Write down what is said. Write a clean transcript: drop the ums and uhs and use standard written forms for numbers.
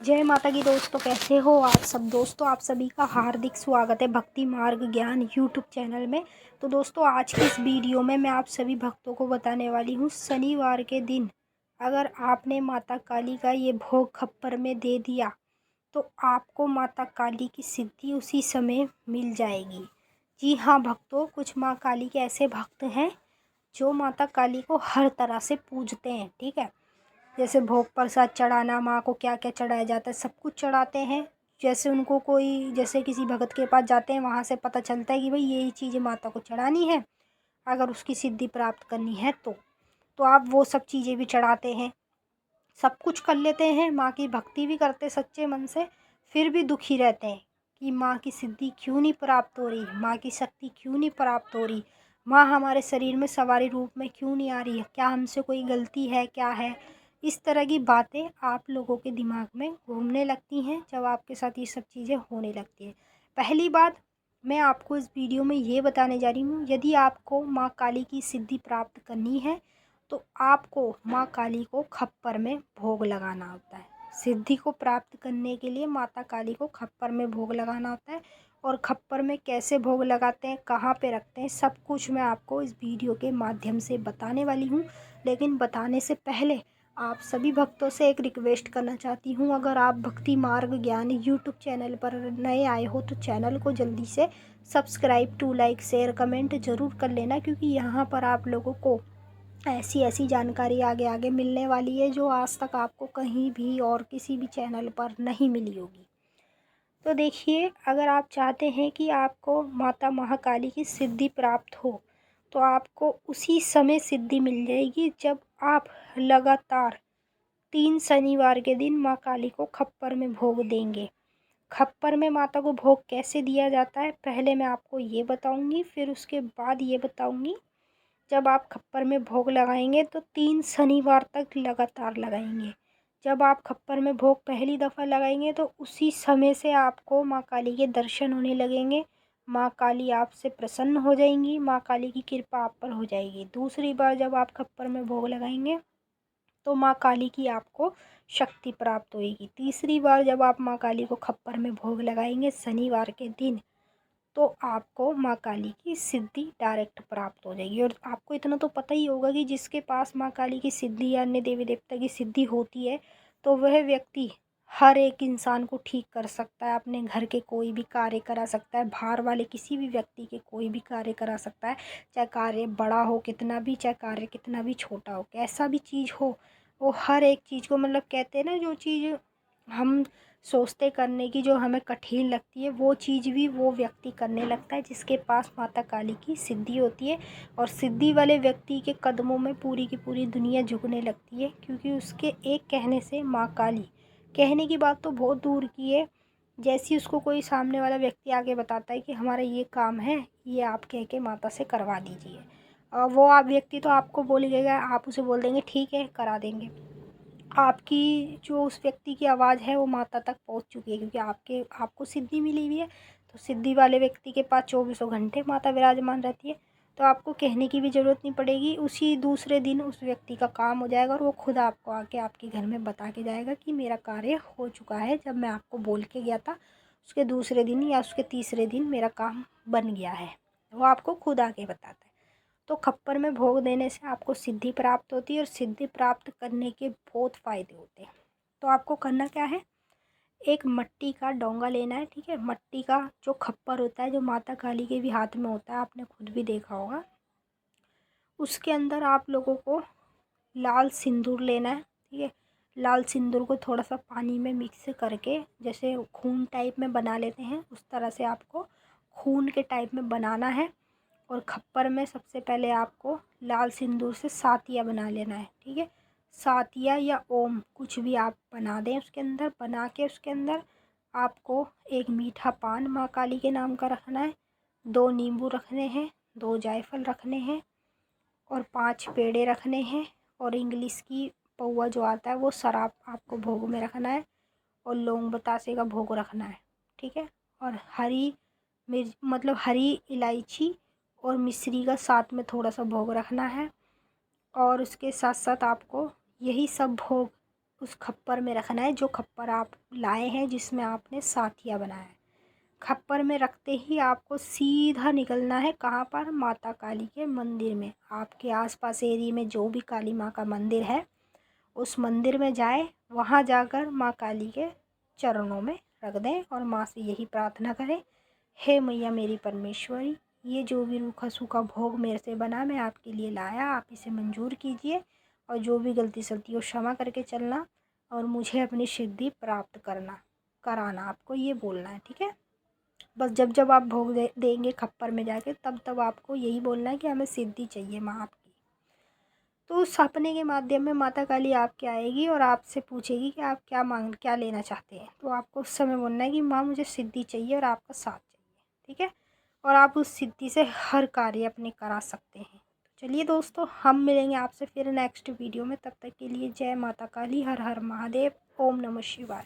जय माता की दोस्तों, कैसे हो आप सब। दोस्तों आप सभी का हार्दिक स्वागत है भक्ति मार्ग ज्ञान यूट्यूब चैनल में। तो दोस्तों आज की इस वीडियो में मैं आप सभी भक्तों को बताने वाली हूँ, शनिवार के दिन अगर आपने माता काली का ये भोग खप्पर में दे दिया तो आपको माता काली की सिद्धि उसी समय मिल जाएगी। जी हाँ भक्तों, कुछ माँ काली के ऐसे भक्त हैं जो माता काली को हर तरह से पूजते हैं। ठीक है, जैसे भोग प्रसाद चढ़ाना, माँ को क्या क्या चढ़ाया जाता है सब कुछ चढ़ाते हैं। जैसे उनको कोई, जैसे किसी भगत के पास जाते हैं, वहाँ से पता चलता है कि भाई यही चीज़ें माता को चढ़ानी है अगर उसकी सिद्धि प्राप्त करनी है तो आप वो सब चीज़ें भी चढ़ाते हैं, सब कुछ कर लेते हैं, माँ की भक्ति भी करते सच्चे मन से, फिर भी दुखी रहते हैं कि माँ की सिद्धि क्यों नहीं प्राप्त हो रही, माँ की शक्ति क्यों नहीं प्राप्त हो रही, माँ हमारे शरीर में सवारी रूप में क्यों नहीं आ रही है, क्या हमसे कोई गलती है, क्या है। इस तरह की बातें आप लोगों के दिमाग में घूमने लगती हैं जब आपके साथ ये सब चीज़ें होने लगती हैं। पहली बात मैं आपको इस वीडियो में ये बताने जा रही हूँ, यदि आपको माँ काली की सिद्धि प्राप्त करनी है तो आपको माँ काली को खप्पर में भोग लगाना होता है। सिद्धि को प्राप्त करने के लिए माता काली को खप्पर में भोग लगाना होता है। और खप्पर में कैसे भोग लगाते हैं, कहाँ पे रखते हैं, सब कुछ मैं आपको इस वीडियो के माध्यम से बताने वाली हूँ। लेकिन बताने से पहले आप सभी भक्तों से एक रिक्वेस्ट करना चाहती हूँ, अगर आप भक्ति मार्ग ज्ञान यूट्यूब चैनल पर नए आए हो तो चैनल को जल्दी से subscribe to like share comment ज़रूर कर लेना, क्योंकि यहाँ पर आप लोगों को ऐसी ऐसी जानकारी आगे आगे मिलने वाली है जो आज तक आपको कहीं भी और किसी भी चैनल पर नहीं मिली होगी। तो देखिए, अगर आप चाहते हैं कि आपको माता महाकाली की सिद्धि प्राप्त हो तो आपको उसी समय सिद्धि मिल जाएगी जब आप लगातार 3 शनिवार के दिन माँ काली को खप्पर में भोग देंगे। खप्पर में माता को भोग कैसे दिया जाता है पहले मैं आपको ये बताऊंगी, फिर उसके बाद ये बताऊंगी जब आप खप्पर में भोग लगाएंगे तो 3 शनिवार तक लगातार लगाएंगे। जब आप खप्पर में भोग पहली दफ़ा लगाएंगे तो उसी समय से आपको माँ काली के दर्शन होने लगेंगे, माँ काली आपसे प्रसन्न हो जाएंगी, माँ काली की कृपा आप पर हो जाएगी। दूसरी बार जब आप खप्पर में भोग लगाएंगे तो माँ काली की आपको शक्ति प्राप्त होगी। तीसरी बार जब आप माँ काली को खप्पर में भोग लगाएंगे शनिवार के दिन तो आपको माँ काली की सिद्धि डायरेक्ट प्राप्त हो जाएगी। और आपको इतना तो पता ही होगा कि जिसके पास माँ काली की सिद्धि या अन्य देवी देवता की सिद्धि होती है तो वह व्यक्ति हर एक इंसान को ठीक कर सकता है, अपने घर के कोई भी कार्य करा सकता है, बाहर वाले किसी भी व्यक्ति के कोई भी कार्य करा सकता है, चाहे कार्य बड़ा हो कितना भी, चाहे कार्य कितना भी छोटा हो, कैसा भी चीज़ हो, वो हर एक चीज़ को, मतलब कहते हैं ना, जो चीज़ हम सोचते करने की जो हमें कठिन लगती है वो चीज़ भी वो व्यक्ति करने लगता है जिसके पास माता काली की सिद्धि होती है। और सिद्धि वाले व्यक्ति के कदमों में पूरी की पूरी दुनिया झुकने लगती है, क्योंकि उसके एक कहने से माँ काली, कहने की बात तो बहुत दूर की है, जैसी उसको कोई सामने वाला व्यक्ति आके बताता है कि हमारा ये काम है, ये आप कह के माता से करवा दीजिए, और वो आप व्यक्ति तो आपको बोलेगा, आप उसे बोल देंगे ठीक है करा देंगे, आपकी जो उस व्यक्ति की आवाज़ है वो माता तक पहुंच चुकी है, क्योंकि आपको सिद्धि मिली हुई है। तो सिद्धि वाले व्यक्ति के पास चौबीसों घंटे माता विराजमान रहती है, तो आपको कहने की भी ज़रूरत नहीं पड़ेगी, उसी दूसरे दिन उस व्यक्ति का काम हो जाएगा और वो खुद आपको आके आपके घर में बता के जाएगा कि मेरा कार्य हो चुका है, जब मैं आपको बोल के गया था उसके दूसरे दिन या उसके तीसरे दिन मेरा काम बन गया है, वो आपको खुद आके बताता है। तो खप्पर में भोग देने से आपको सिद्धि प्राप्त होती है और सिद्धि प्राप्त करने के बहुत फ़ायदे होते हैं। तो आपको करना क्या है, एक मिट्टी का डोंगा लेना है। ठीक है, मिट्टी का जो खप्पर होता है जो माता काली के भी हाथ में होता है, आपने खुद भी देखा होगा, उसके अंदर आप लोगों को लाल सिंदूर लेना है। ठीक है, लाल सिंदूर को थोड़ा सा पानी में मिक्स करके, जैसे खून टाइप में बना लेते हैं उस तरह से आपको खून के टाइप में बनाना है। और खप्पर में सबसे पहले आपको लाल सिंदूर से सातिया बना लेना है। ठीक है, सातिया या ओम कुछ भी आप बना दें, उसके अंदर बना के उसके अंदर आपको एक मीठा पान माँ काली के नाम का रखना है, 2 नींबू रखने हैं, 2 जायफल रखने हैं और 5 पेड़े रखने हैं। और इंग्लिश की पौवा जो आता है वो शराब आपको भोग में रखना है और लौंग बतासे का भोग रखना है। ठीक है, और हरी मिर्च, मतलब हरी इलायची और मिश्री का साथ में थोड़ा सा भोग रखना है। और उसके साथ साथ आपको यही सब भोग उस खप्पर में रखना है, जो खप्पर आप लाए हैं जिसमें आपने साथिया बनाया है। खप्पर में रखते ही आपको सीधा निकलना है कहाँ पर, माता काली के मंदिर में। आपके आसपास एरिया में जो भी काली माँ का मंदिर है उस मंदिर में जाए, वहाँ जाकर माँ काली के चरणों में रख दें और माँ से यही प्रार्थना करें, हे मैया मेरी परमेश्वरी, ये जो भी रूखा सूखा भोग मेरे से बना मैं आपके लिए लाया, आप इसे मंजूर कीजिए और जो भी गलती सलती हो क्षमा करके चलना और मुझे अपनी सिद्धि प्राप्त कराना। आपको ये बोलना है, ठीक है। बस जब जब आप भोग देंगे खप्पर में जाके, तब तब आपको यही बोलना है कि हमें सिद्धि चाहिए माँ आपकी। तो उस सपने के माध्यम में माता काली आपके आएगी और आपसे पूछेगी कि आप क्या लेना चाहते हैं। तो आपको उस समय बोलना है कि माँ मुझे सिद्धि चाहिए और आपका साथ चाहिए, ठीक है। और आप उस सिद्धि से हर कार्य अपने करा सकते हैं। तो चलिए दोस्तों, हम मिलेंगे आपसे फिर नेक्स्ट वीडियो में। तब तक के लिए जय माता काली, हर हर महादेव, ओम नमः शिवाय।